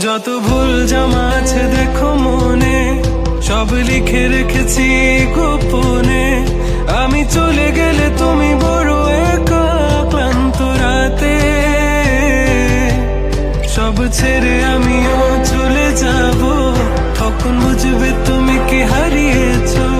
যত ভুল জমা আছে দেখো মনে, সব লিখে রেখেছি গোপনে। আমি চলে গেলে তুমি বড় একা ক্লান্ত রাতে, সব ছেড়ে আমিও চলে যাব, তখন বুঝবে তুমি কি হারিয়েছো।